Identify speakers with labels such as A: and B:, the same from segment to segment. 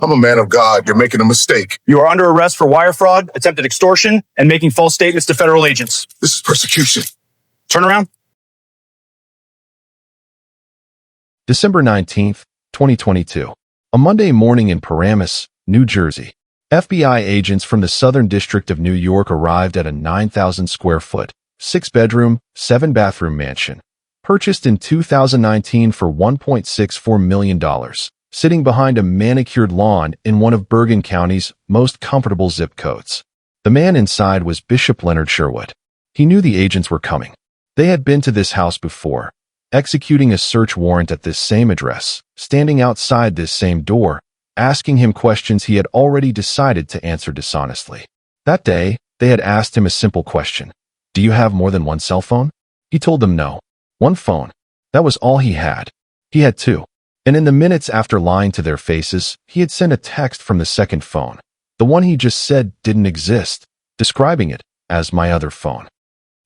A: I'm a man of God. You're making a mistake.
B: You are under arrest for wire fraud, attempted extortion, and making false statements to federal agents.
A: This is persecution.
B: Turn around.
C: December 19th, 2022. A Monday morning in Paramus, New Jersey. FBI agents from the Southern District of New York arrived at a 9,000 square foot, 6-bedroom, 7-bathroom mansion, purchased in 2019 for $1.64 million, sitting behind a manicured lawn in one of Bergen County's most comfortable zip codes. The man inside was Bishop Leonard Sherwood. He knew the agents were coming. They had been to this house before, executing a search warrant at this same address, standing outside this same door, asking him questions he had already decided to answer dishonestly. That day, they had asked him a simple question. Do you have more than one cell phone? He told them no. One phone. That was all he had. He had two. And in the minutes after lying to their faces, he had sent a text from the second phone. The one he just said didn't exist, describing it as my other phone.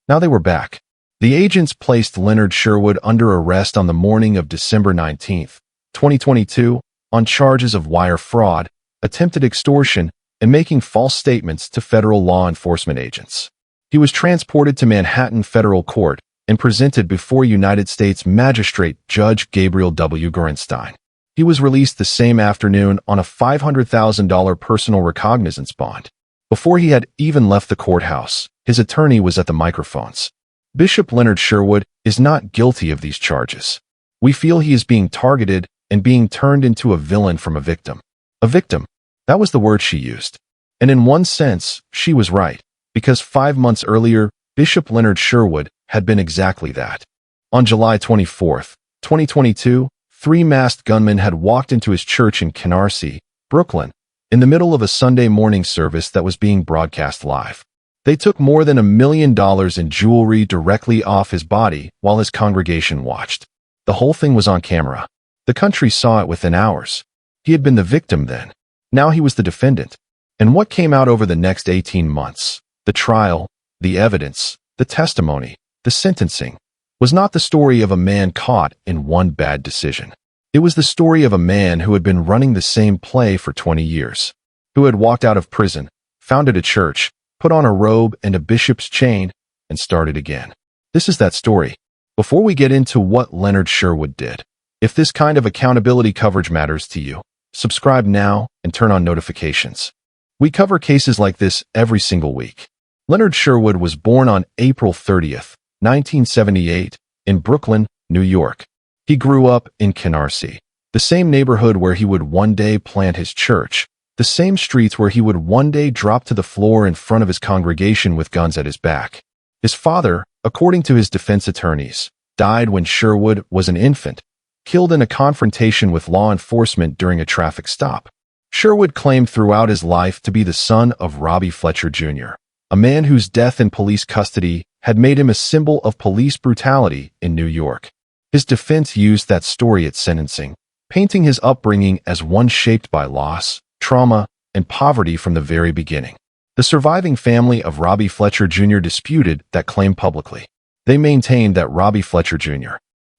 C: Now they were back. The agents placed Leonard Sherwood under arrest on the morning of December 19th, 2022, on charges of wire fraud, attempted extortion, and making false statements to federal law enforcement agents. He was transported to Manhattan Federal Court and presented before United States Magistrate Judge Gabriel W. Gorenstein. He was released the same afternoon on a $500,000 personal recognizance bond. Before he had even left the courthouse, his attorney was at the microphones. Bishop Leonard Sherwood is not guilty of these charges. We feel he is being targeted and being turned into a villain from a victim. A victim. That was the word she used. And in one sense, she was right, because 5 months earlier, Bishop Leonard Sherwood had been exactly that. On July 24th, 2022, 3 masked gunmen had walked into his church in Canarsie, Brooklyn, in the middle of a Sunday morning service that was being broadcast live. They took more than $1 million in jewelry directly off his body while his congregation watched. The whole thing was on camera. The country saw it within hours. He had been the victim then. Now he was the defendant. And what came out over the next 18 months, the trial, the evidence, the testimony, the sentencing, was not the story of a man caught in one bad decision. It was the story of a man who had been running the same play for 20 years, who had walked out of prison, founded a church, put on a robe and a bishop's chain, and started again. This is that story. Before we get into what Leonard Sherwood did, if this kind of accountability coverage matters to you, subscribe now and turn on notifications. We cover cases like this every single week. Leonard Sherwood was born on April 30th, 1978, in Brooklyn, New York. He grew up in Canarsie, the same neighborhood where he would one day plant his church, the same streets where he would one day drop to the floor in front of his congregation with guns at his back. His father, according to his defense attorneys, died when Sherwood was an infant, killed in a confrontation with law enforcement during a traffic stop. Sherwood claimed throughout his life to be the son of Robbie Fletcher Jr., a man whose death in police custody had made him a symbol of police brutality in New York. His defense used that story at sentencing, painting his upbringing as one shaped by loss, trauma, and poverty from the very beginning. The surviving family of Robbie Fletcher Jr. disputed that claim publicly. They maintained that Robbie Fletcher Jr.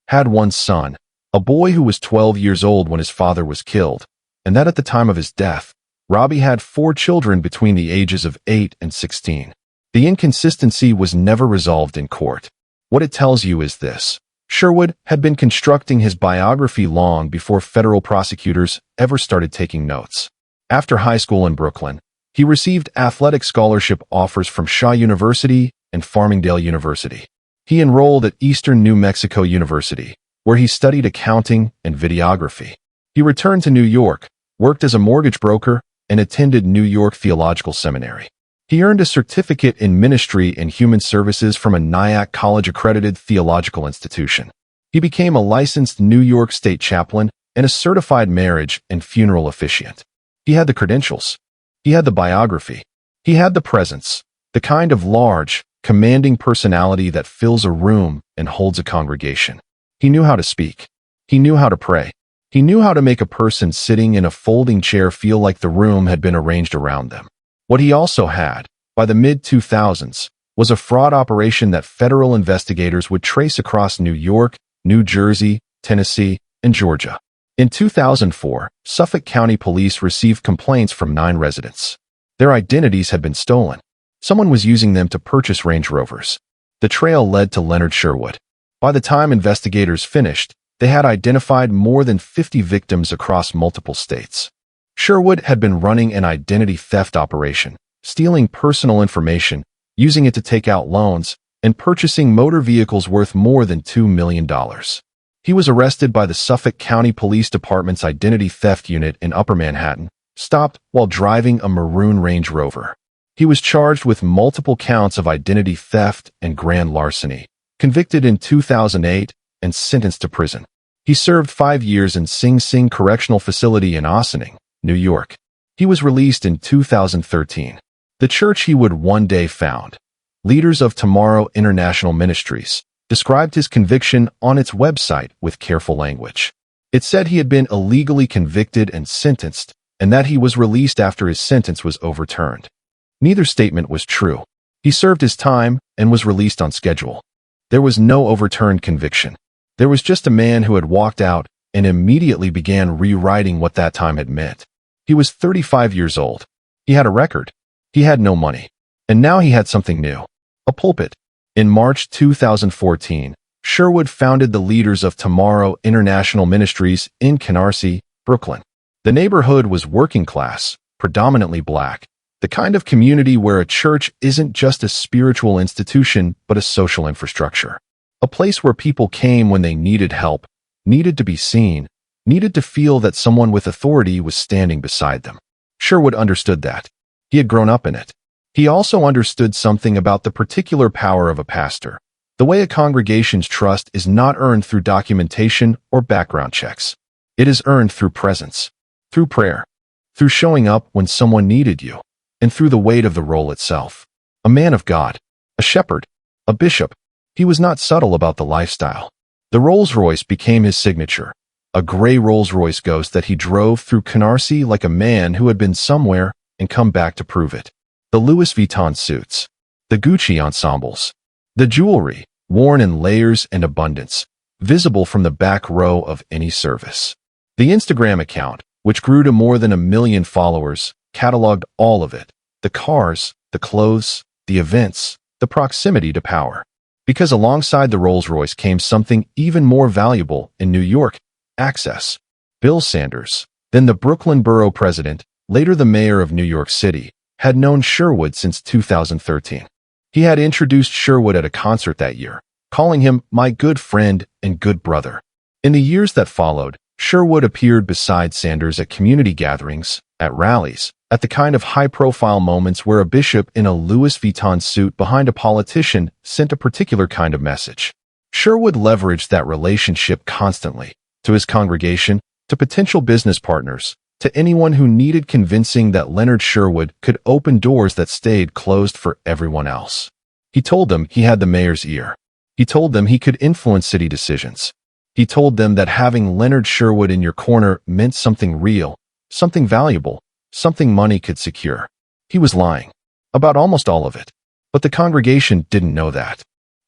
C: had one son, a boy who was 12 years old when his father was killed, and that at the time of his death, Robbie had 4 children between the ages of 8 and 16. The inconsistency was never resolved in court. What it tells you is this. Sherwood had been constructing his biography long before federal prosecutors ever started taking notes. After high school in Brooklyn, he received athletic scholarship offers from Shaw University and Farmingdale University. He enrolled at Eastern New Mexico University, where he studied accounting and videography. He returned to New York, worked as a mortgage broker, and attended New York Theological Seminary. He earned a certificate in ministry and human services from a NIAC college-accredited theological institution. He became a licensed New York State chaplain and a certified marriage and funeral officiant. He had the credentials. He had the biography. He had the presence, the kind of large, commanding personality that fills a room and holds a congregation. He knew how to speak. He knew how to pray. He knew how to make a person sitting in a folding chair feel like the room had been arranged around them. What he also had, by the mid-2000s, was a fraud operation that federal investigators would trace across New York, New Jersey, Tennessee, and Georgia. In 2004, Suffolk County Police received complaints from 9 residents. Their identities had been stolen. Someone was using them to purchase Range Rovers. The trail led to Leonard Sherwood. By the time investigators finished, they had identified more than 50 victims across multiple states. Sherwood had been running an identity theft operation, stealing personal information, using it to take out loans, and purchasing motor vehicles worth more than $2 million. He was arrested by the Suffolk County Police Department's Identity Theft Unit in Upper Manhattan, stopped while driving a maroon Range Rover. He was charged with multiple counts of identity theft and grand larceny, convicted in 2008, and sentenced to prison. He served 5 years in Sing Sing Correctional Facility in Ossining, New York. He was released in 2013. The church he would one day found, Leaders of Tomorrow International Ministries, described his conviction on its website with careful language. It said he had been illegally convicted and sentenced, and that he was released after his sentence was overturned. Neither statement was true. He served his time and was released on schedule. There was no overturned conviction. There was just a man who had walked out and immediately began rewriting what that time had meant. He was 35 years old. He had a record. He had no money. And now he had something new. A pulpit. In March 2014, Sherwood founded the Leaders of Tomorrow International Ministries in Canarsie, Brooklyn. The neighborhood was working class, predominantly black, the kind of community where a church isn't just a spiritual institution but a social infrastructure. A place where people came when they needed help, needed to be seen, needed to feel that someone with authority was standing beside them. Sherwood understood that. He had grown up in it. He also understood something about the particular power of a pastor. The way a congregation's trust is not earned through documentation or background checks. It is earned through presence, through prayer, through showing up when someone needed you, and through the weight of the role itself. A man of God, a shepherd, a bishop. He was not subtle about the lifestyle. The Rolls-Royce became his signature, a gray Rolls-Royce Ghost that he drove through Canarsie like a man who had been somewhere and come back to prove it. The Louis Vuitton suits, the Gucci ensembles, the jewelry, worn in layers and abundance, visible from the back row of any service. The Instagram account, which grew to more than 1 million followers, cataloged all of it: the cars, the clothes, the events, the proximity to power. Because alongside the Rolls-Royce came something even more valuable in New York: access. Bill Sanders, then the Brooklyn Borough President, later the mayor of New York City, had known Sherwood since 2013. He had introduced Sherwood at a concert that year, calling him "my good friend and good brother." In the years that followed, Sherwood appeared beside Sanders at community gatherings, at rallies, at the kind of high-profile moments where a bishop in a Louis Vuitton suit behind a politician sent a particular kind of message. Sherwood leveraged that relationship constantly, to his congregation, to potential business partners, to anyone who needed convincing that Leonard Sherwood could open doors that stayed closed for everyone else. He told them he had the mayor's ear. He told them he could influence city decisions. He told them that having Leonard Sherwood in your corner meant something real, something valuable, something money could secure. He was lying about almost all of it. But the congregation didn't know that.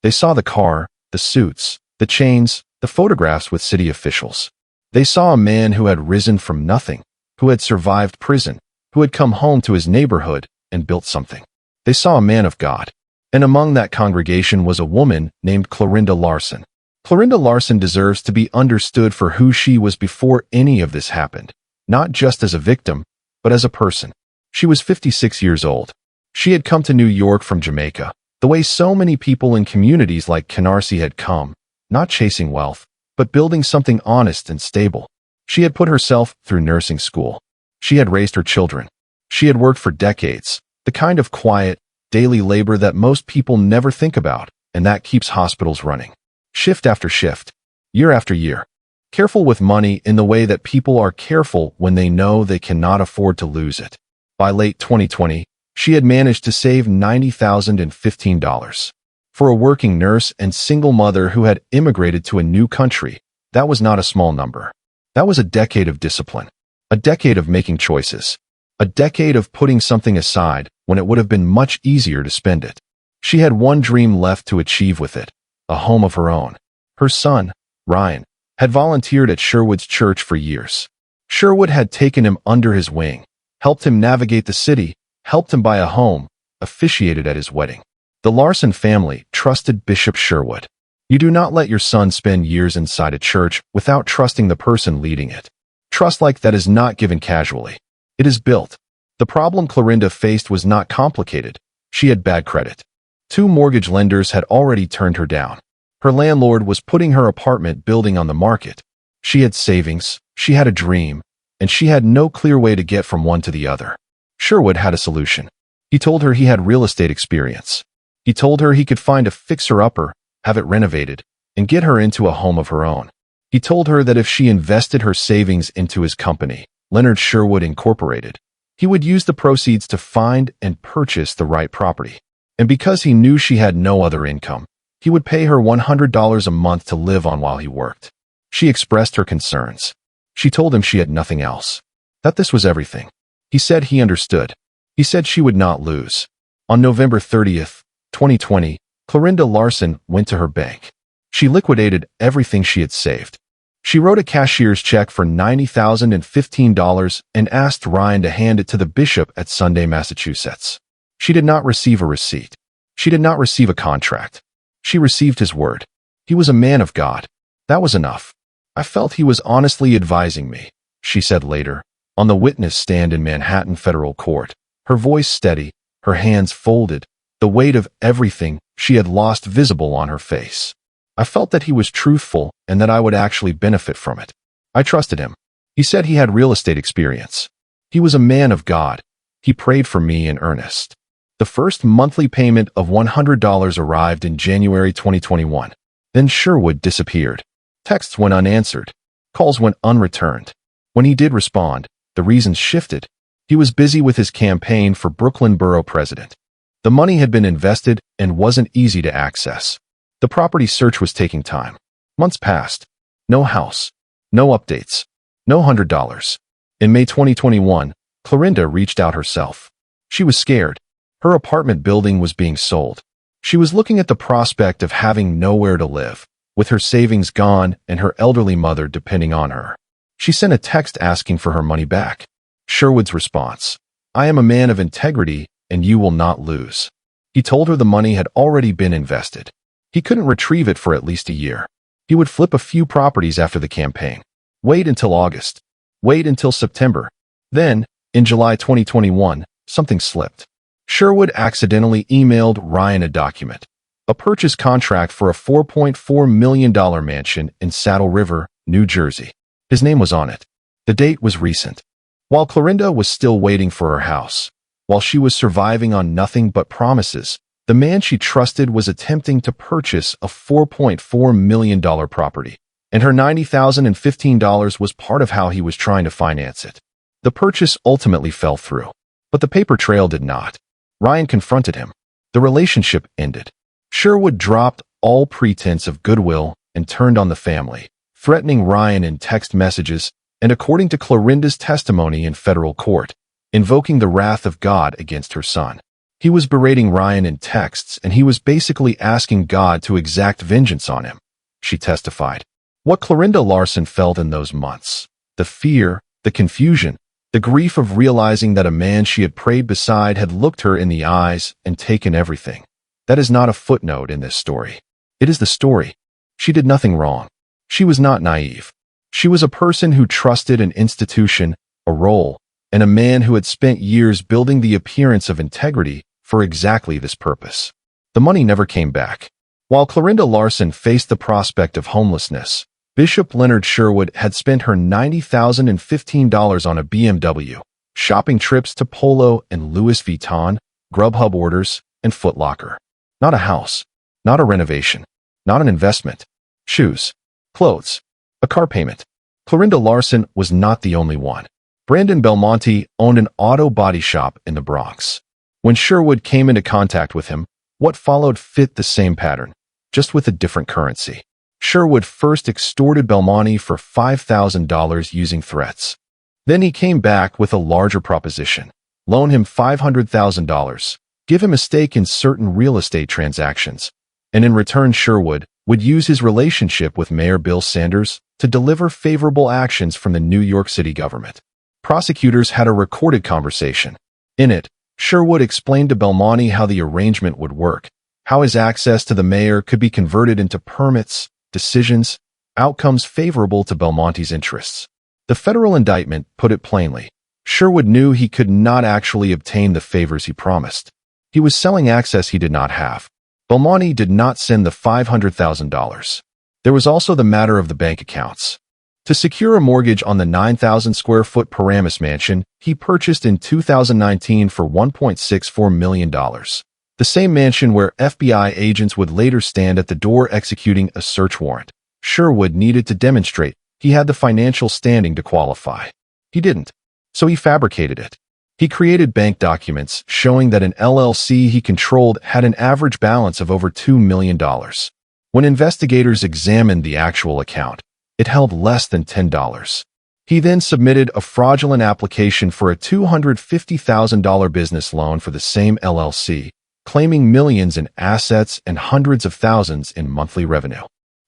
C: They saw the car, the suits, the chains, the photographs with city officials. They saw a man who had risen from nothing, who had survived prison, who had come home to his neighborhood and built something. They saw a man of God. And among that congregation was a woman named Clarinda Larson. Clarinda Larson deserves to be understood for who she was before any of this happened, not just as a victim, but as a person. She was 56 years old. She had come to New York from Jamaica, the way so many people in communities like Canarsie had come, not chasing wealth, but building something honest and stable. She had put herself through nursing school. She had raised her children. She had worked for decades, the kind of quiet, daily labor that most people never think about, and that keeps hospitals running. Shift after shift, year after year. Careful with money in the way that people are careful when they know they cannot afford to lose it. By late 2020, she had managed to save $90,015. For a working nurse and single mother who had immigrated to a new country, that was not a small number. That was a decade of discipline, a decade of making choices, a decade of putting something aside when it would have been much easier to spend it. She had one dream left to achieve with it, a home of her own. Her son, Ryan, had volunteered at Sherwood's church for years. Sherwood had taken him under his wing, helped him navigate the city, helped him buy a home, officiated at his wedding. The Larson family trusted Bishop Sherwood. You do not let your son spend years inside a church without trusting the person leading it. Trust like that is not given casually. It is built. The problem Clarinda faced was not complicated. She had bad credit. 2 mortgage lenders had already turned her down. Her landlord was putting her apartment building on the market. She had savings, she had a dream, and she had no clear way to get from one to the other. Sherwood had a solution. He told her he had real estate experience. He told her he could find a fixer-upper, have it renovated, and get her into a home of her own. He told her that if she invested her savings into his company, Leonard Sherwood Incorporated, he would use the proceeds to find and purchase the right property. And because he knew she had no other income, he would pay her $100 a month to live on while he worked. She expressed her concerns. She told him she had nothing else. That this was everything. He said he understood. He said she would not lose. On November 30th, 2020, Clarinda Larson went to her bank. She liquidated everything she had saved. She wrote a cashier's check for $90,015 and asked Ryan to hand it to the bishop at Sunday, Massachusetts. She did not receive a receipt. She did not receive a contract. She received his word. He was a man of God. That was enough. I felt he was honestly advising me, she said later, on the witness stand in Manhattan Federal Court, her voice steady, her hands folded, the weight of everything she had lost visible on her face. I felt that he was truthful and that I would actually benefit from it. I trusted him. He said he had real estate experience. He was a man of God. He prayed for me in earnest. The first monthly payment of $100 arrived in January 2021. Then Sherwood disappeared. Texts went unanswered. Calls went unreturned. When he did respond, the reasons shifted. He was busy with his campaign for Brooklyn Borough President. The money had been invested and wasn't easy to access. The property search was taking time. Months passed. No house. No updates. No $100. In May 2021, Clarinda reached out herself. She was scared. Her apartment building was being sold. She was looking at the prospect of having nowhere to live, with her savings gone and her elderly mother depending on her. She sent a text asking for her money back. Sherwood's response: "I am a man of integrity and you will not lose." He told her the money had already been invested. He couldn't retrieve it for at least a year. He would flip a few properties after the campaign. Wait until August. Wait until September. Then, in July 2021, something slipped. Sherwood accidentally emailed Ryan a document, a purchase contract for a $4.4 million mansion in Saddle River, New Jersey. His name was on it. The date was recent. While Clarinda was still waiting for her house, while she was surviving on nothing but promises, the man she trusted was attempting to purchase a $4.4 million property, and her $90,015 was part of how he was trying to finance it. The purchase ultimately fell through, but the paper trail did not. Ryan confronted him. The relationship ended. Sherwood dropped all pretense of goodwill and turned on the family, threatening Ryan in text messages and, according to Clarinda's testimony in federal court, invoking the wrath of God against her son. He was berating Ryan in texts, and he was basically asking God to exact vengeance on him, she testified. What Clarinda Larson felt in those months, the fear, the confusion, the grief of realizing that a man she had prayed beside had looked her in the eyes and taken everything. That is not a footnote in this story. It is the story. She did nothing wrong. She was not naive. She was a person who trusted an institution, a role, and a man who had spent years building the appearance of integrity for exactly this purpose. The money never came back. While Clarinda Larson faced the prospect of homelessness, Bishop Leonard Sherwood had spent her $90,015 on a BMW, shopping trips to Polo and Louis Vuitton, Grubhub orders, and Foot Locker. Not a house, not a renovation, not an investment. Shoes, clothes, a car payment. Clarinda Larson was not the only one. Brandon Belmonte owned an auto body shop in the Bronx. When Sherwood came into contact with him, what followed fit the same pattern, just with a different currency. Sherwood first extorted Belmonte for $5,000 using threats. Then he came back with a larger proposition: loan him $500,000, give him a stake in certain real estate transactions, and in return Sherwood would use his relationship with Mayor Bill Sanders to deliver favorable actions from the New York City government. Prosecutors had a recorded conversation. In it, Sherwood explained to Belmonte how the arrangement would work, how his access to the mayor could be converted into permits, decisions, outcomes favorable to Belmonte's interests. The federal indictment put it plainly. Sherwood knew he could not actually obtain the favors he promised. He was selling access he did not have. Belmonte did not send the $500,000. There was also the matter of the bank accounts. To secure a mortgage on the 9,000-square-foot Paramus mansion he purchased in 2019 for $1.64 million, the same mansion where FBI agents would later stand at the door executing a search warrant, Sherwood needed to demonstrate he had the financial standing to qualify. He didn't, so he fabricated it. He created bank documents showing that an LLC he controlled had an average balance of over $2 million. When investigators examined the actual account, it held less than $10. He then submitted a fraudulent application for a $250,000 business loan for the same LLC, claiming millions in assets and hundreds of thousands in monthly revenue.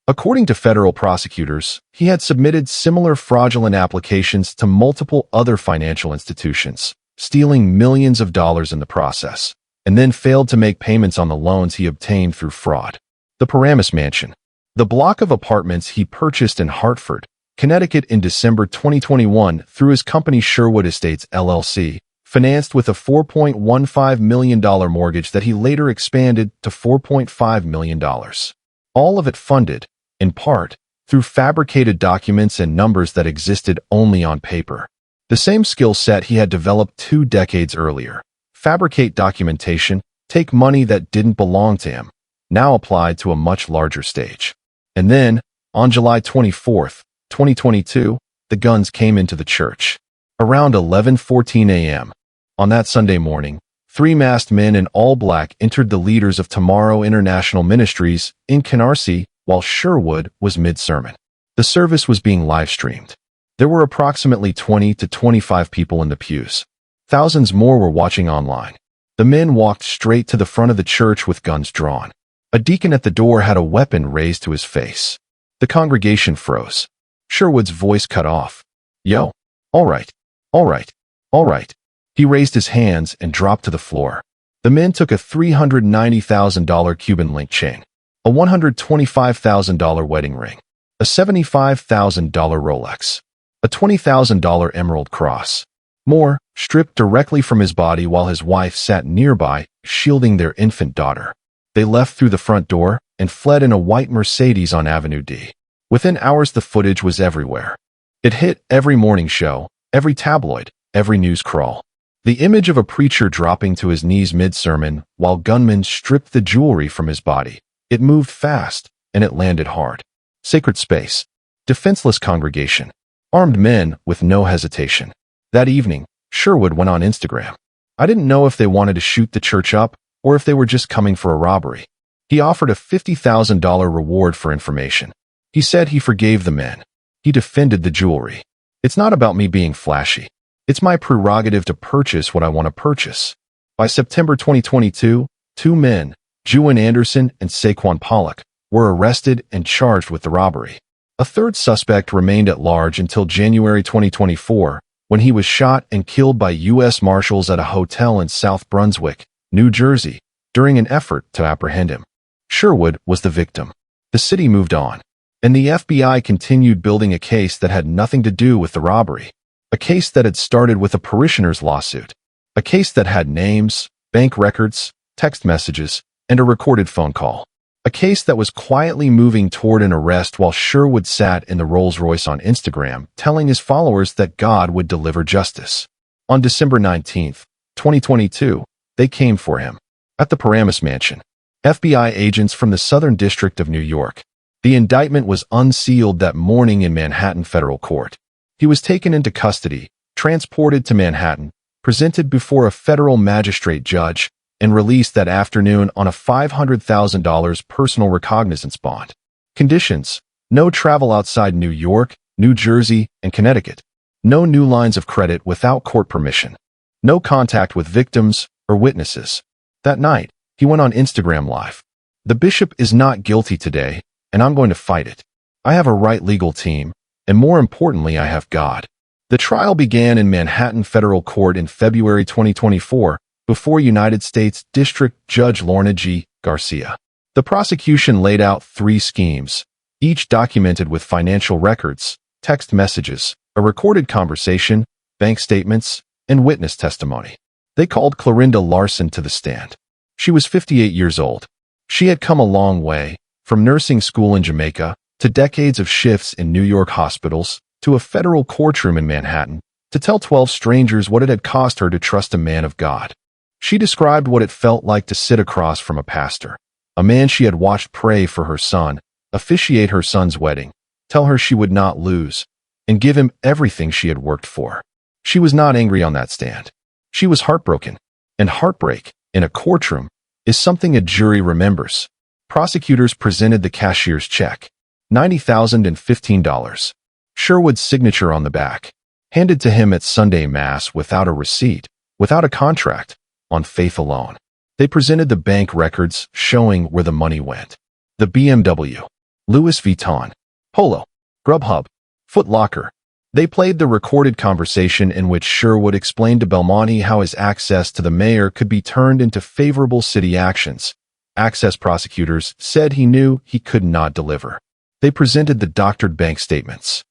C: According to federal prosecutors, he had submitted similar fraudulent applications to multiple other financial institutions, stealing millions of dollars in the process, and then failed to make payments on the loans he obtained through fraud. The Paramus Mansion, the block of apartments he purchased in Hartford, Connecticut in December 2021 through his company Sherwood Estates LLC, financed with a $4.15 million mortgage that he later expanded to $4.5 million. All of it funded, in part, through fabricated documents and numbers that existed only on paper. The same skill set he had developed 2 decades earlier. Fabricate documentation, take money that didn't belong to him, now applied to a much larger stage. And then, on July 24, 2022, the guns came into the church. Around 11:14 a.m. on that Sunday morning, 3 masked men in all black entered the Leaders of Tomorrow International Ministries in Canarsie while Sherwood was mid-sermon. The service was being live-streamed. There were approximately 20 to 25 people in the pews. Thousands more were watching online. The men walked straight to the front of the church with guns drawn. A deacon at the door had a weapon raised to his face. The congregation froze. Sherwood's voice cut off. "Yo, all right, all right, all right." He raised his hands and dropped to the floor. The men took a $390,000 Cuban link chain, a $125,000 wedding ring, a $75,000 Rolex, a $20,000 emerald cross. More, stripped directly from his body while his wife sat nearby, shielding their infant daughter. They left through the front door and fled in a white Mercedes on Avenue D. Within hours, the footage was everywhere. It hit every morning show, every tabloid, every news crawl. The image of a preacher dropping to his knees mid-sermon while gunmen stripped the jewelry from his body. It moved fast, and it landed hard. Sacred space. Defenseless congregation. Armed men with no hesitation. That evening, Sherwood went on Instagram. I didn't know if they wanted to shoot the church up or if they were just coming for a robbery. He offered a $50,000 reward for information. He said he forgave the men. He defended the jewelry. It's not about me being flashy. It's my prerogative to purchase what I want to purchase. By September 2022, 2 men, Juwan Anderson and Saquon Pollock, were arrested and charged with the robbery. A third suspect remained at large until January 2024, when he was shot and killed by U.S. Marshals at a hotel in South Brunswick, New Jersey, during an effort to apprehend him. Sherwood was the victim. The city moved on, and the FBI continued building a case that had nothing to do with the robbery. A case that had started with a Parishioner's lawsuit. A case that had names, bank records, text messages, and a recorded phone call. A case that was quietly moving toward an arrest while Sherwood sat in the Rolls-Royce on Instagram, telling his followers that God would deliver justice. On December 19, 2022, they came for him. At the Paramus Mansion. FBI agents from the Southern District of New York. The indictment was unsealed that morning in Manhattan Federal Court. He was taken into custody, transported to Manhattan, presented before a federal magistrate judge, and released that afternoon on a $500,000 personal recognizance bond. Conditions: no travel outside New York, New Jersey, and Connecticut. No new lines of credit without court permission. No contact with victims or witnesses. That night, he went on Instagram Live. The bishop is not guilty today, and I'm going to fight it. I have a right legal team, and more importantly, I have God. The trial began in Manhattan Federal Court in February 2024 before United States District Judge Lorna G. Garcia. The prosecution laid out 3 schemes, each documented with financial records, text messages, a recorded conversation, bank statements, and witness testimony. They called Clarinda Larson to the stand. She was 58 years old. She had come a long way, from nursing school in Jamaica, to decades of shifts in New York hospitals, to a federal courtroom in Manhattan, to tell 12 strangers what it had cost her to trust a man of God. She described what it felt like to sit across from a pastor, a man she had watched pray for her son, officiate her son's wedding, tell her she would not lose, and give him everything she had worked for. She was not angry on that stand. She was heartbroken, and heartbreak, in a courtroom, is something a jury remembers. Prosecutors presented the cashier's check, $90,015. Sherwood's signature on the back, handed to him at Sunday Mass without a receipt, without a contract, on faith alone. They presented the bank records showing where the money went. The BMW, Louis Vuitton, Polo, Grubhub, Foot Locker. They played the recorded conversation in which Sherwood explained to Belmonte how his access to the mayor could be turned into favorable city actions. Access prosecutors said he knew he could not deliver. They presented the doctored bank statements.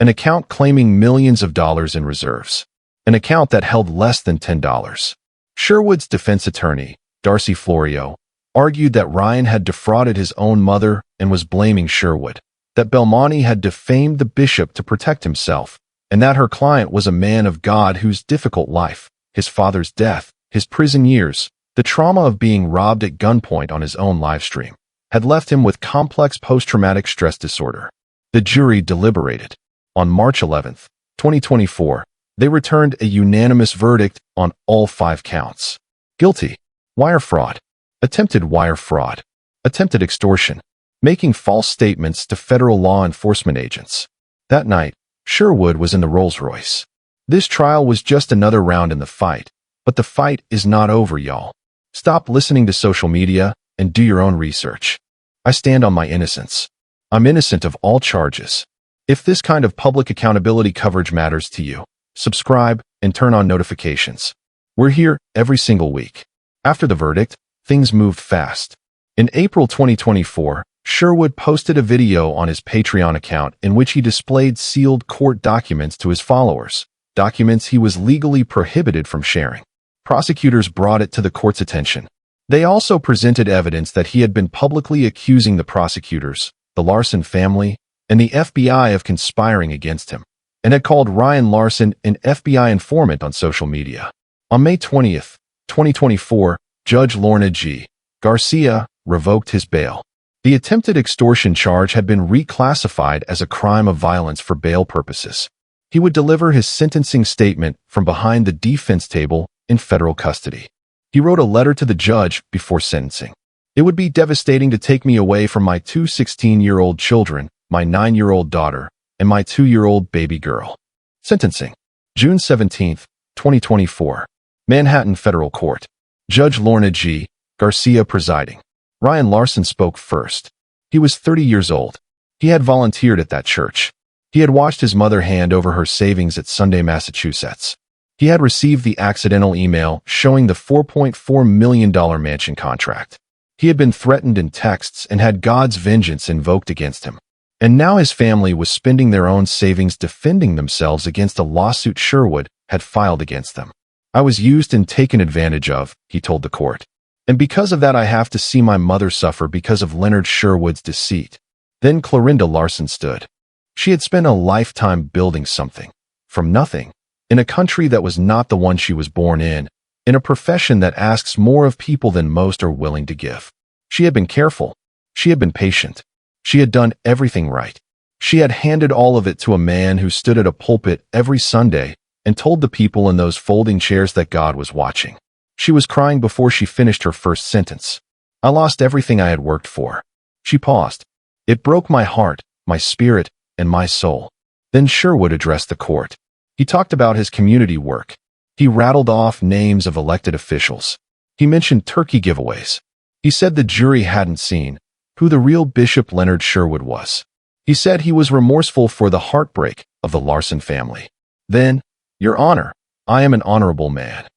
C: An account claiming millions of dollars in reserves. An account that held less than $10. Sherwood's defense attorney, Darcy Florio, argued that Ryan had defrauded his own mother and was blaming Sherwood, that Belmonte had defamed the bishop to protect himself, and that her client was a man of God whose difficult life, his father's death, his prison years, the trauma of being robbed at gunpoint on his own livestream, had left him with complex post-traumatic stress disorder. The jury deliberated. On March 11, 2024, they returned a unanimous verdict on all 5 counts. Guilty. Wire fraud. Attempted wire fraud. Attempted extortion. Making false statements to federal law enforcement agents. That night, Sherwood was in the Rolls-Royce. This trial was just another round in the fight, but the fight is not over, y'all. Stop listening to social media and do your own research. I stand on my innocence. I'm innocent of all charges. If this kind of public accountability coverage matters to you, subscribe and turn on notifications. We're here every single week. After the verdict, things moved fast. In April 2024, Sherwood posted a video on his Patreon account in which he displayed sealed court documents to his followers, documents he was legally prohibited from sharing. Prosecutors brought it to the court's attention. They also presented evidence that he had been publicly accusing the prosecutors, the Larson family, and the FBI of conspiring against him, and had called Ryan Larson an FBI informant on social media. On May 20th, 2024, Judge Lorna G. Garcia revoked his bail. The attempted extortion charge had been reclassified as a crime of violence for bail purposes. He would deliver his sentencing statement from behind the defense table in federal custody. He wrote a letter to the judge before sentencing. It would be devastating to take me away from my 2 16-year-old children, my 9-year-old daughter, and my 2-year-old baby girl. Sentencing. June 17, 2024. Manhattan Federal Court. Judge Lorna G. Garcia presiding. Ryan Larson spoke first. He was 30 years old. He had volunteered at that church. He had watched his mother hand over her savings at Sunday, Massachusetts. He had received the accidental email showing the $4.4 million mansion contract. He had been threatened in texts and had God's vengeance invoked against him. And now his family was spending their own savings defending themselves against a lawsuit Sherwood had filed against them. I was used and taken advantage of, he told the court. And because of that, I have to see my mother suffer because of Leonard Sherwood's deceit. Then Clarinda Larson stood. She had spent a lifetime building something, from nothing, in a country that was not the one she was born in a profession that asks more of people than most are willing to give. She had been careful. She had been patient. She had done everything right. She had handed all of it to a man who stood at a pulpit every Sunday and told the people in those folding chairs that God was watching. She was crying before she finished her first sentence. I lost everything I had worked for. She paused. It broke my heart, my spirit, and my soul. Then Sherwood addressed the court. He talked about his community work. He rattled off names of elected officials. He mentioned turkey giveaways. He said the jury hadn't seen, who the real Bishop Leonard Sherwood was. He said he was remorseful for the heartbreak of the Larson family. Then, "Your Honor, I am an honorable man."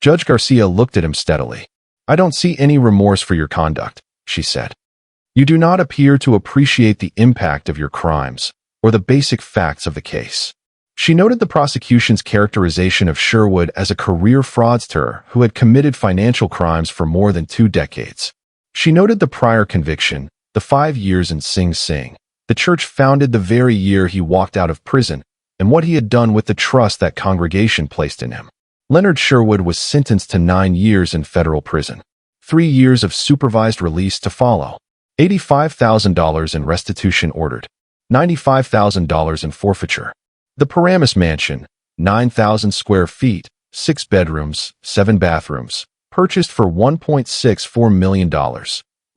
C: Judge Garcia looked at him steadily. "I don't see any remorse for your conduct," she said. "You do not appear to appreciate the impact of your crimes or the basic facts of the case." She noted the prosecution's characterization of Sherwood as a career fraudster who had committed financial crimes for more than 2 decades. She noted the prior conviction, the 5 years in Sing Sing, the church founded the very year he walked out of prison, and what he had done with the trust that congregation placed in him. Leonard Sherwood was sentenced to 9 years in federal prison, 3 years of supervised release to follow, $85,000 in restitution ordered, $95,000 in forfeiture. The Paramus Mansion, 9,000 square feet, 6 bedrooms, 7 bathrooms, purchased for $1.64 million,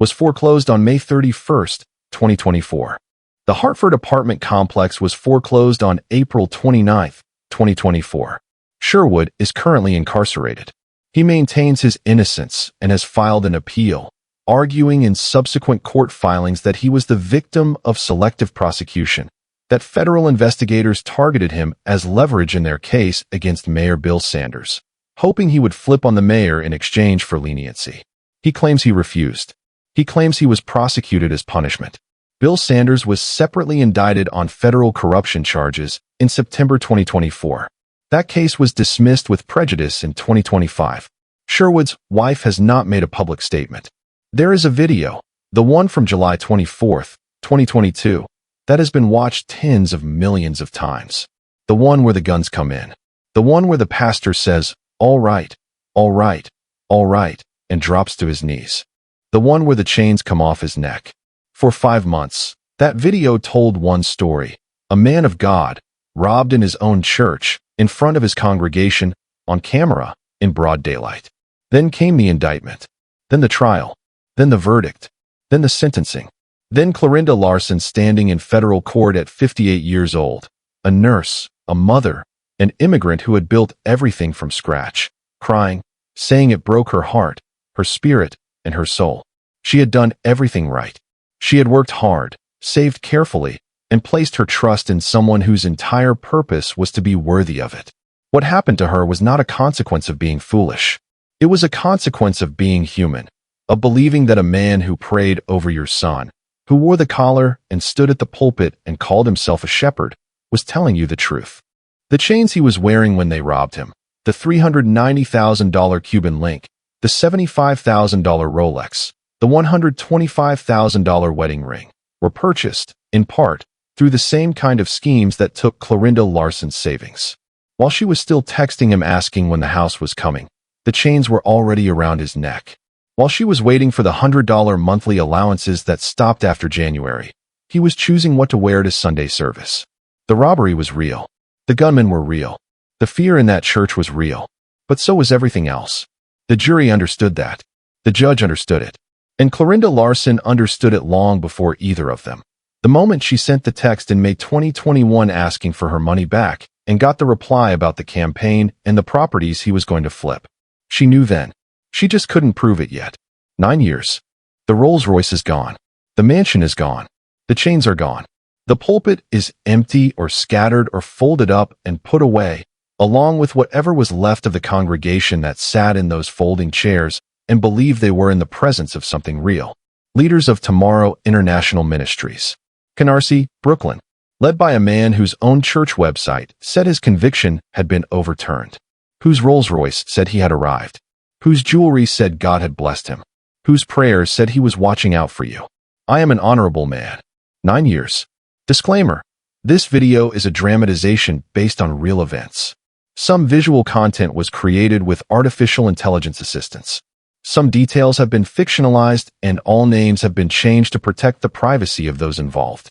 C: was foreclosed on May 31, 2024. The Hartford apartment complex was foreclosed on April 29, 2024. Sherwood is currently incarcerated. He maintains his innocence and has filed an appeal, arguing in subsequent court filings that he was the victim of selective prosecution, that federal investigators targeted him as leverage in their case against Mayor Bill Sanders, hoping he would flip on the mayor in exchange for leniency. He claims he refused. He claims he was prosecuted as punishment. Bill Sanders was separately indicted on federal corruption charges in September 2024. That case was dismissed with prejudice in 2025. Sherwood's wife has not made a public statement. There is a video, the one from July 24, 2022, that has been watched tens of millions of times. The one where the guns come in. The one where the pastor says, all right, all right, all right, and drops to his knees. The one where the chains come off his neck. For 5 months, that video told one story. A man of God, robbed in his own church, in front of his congregation, on camera, in broad daylight. Then came the indictment. Then the trial. Then the verdict. Then the sentencing. Then Clarinda Larson standing in federal court at 58 years old, a nurse, a mother, an immigrant who had built everything from scratch, crying, saying it broke her heart, her spirit, and her soul. She had done everything right. She had worked hard, saved carefully, and placed her trust in someone whose entire purpose was to be worthy of it. What happened to her was not a consequence of being foolish. It was a consequence of being human, of believing that a man who prayed over your son, who wore the collar and stood at the pulpit and called himself a shepherd, was telling you the truth. The chains he was wearing when they robbed him, the $390,000 Cuban link, the $75,000 Rolex, the $125,000 wedding ring, were purchased, in part, through the same kind of schemes that took Clarinda Larson's savings. While she was still texting him asking when the house was coming, the chains were already around his neck. While she was waiting for the $100 monthly allowances that stopped after January, he was choosing what to wear to Sunday service. The robbery was real. The gunmen were real. The fear in that church was real. But so was everything else. The jury understood that. The judge understood it. And Clarinda Larson understood it long before either of them. The moment she sent the text in May 2021 asking for her money back and got the reply about the campaign and the properties he was going to flip. She knew then. She just couldn't prove it yet. 9 years. The Rolls-Royce is gone. The mansion is gone. The chains are gone. The pulpit is empty or scattered or folded up and put away, along with whatever was left of the congregation that sat in those folding chairs and believed they were in the presence of something real. Leaders of Tomorrow International Ministries. Canarsie, Brooklyn. Led by a man whose own church website said his conviction had been overturned. Whose Rolls-Royce said he had arrived. Whose jewelry said God had blessed him. Whose prayers said he was watching out for you. I am an honorable man. 9 years. Disclaimer. This video is a dramatization based on real events. Some visual content was created with artificial intelligence assistance. Some details have been fictionalized and all names have been changed to protect the privacy of those involved.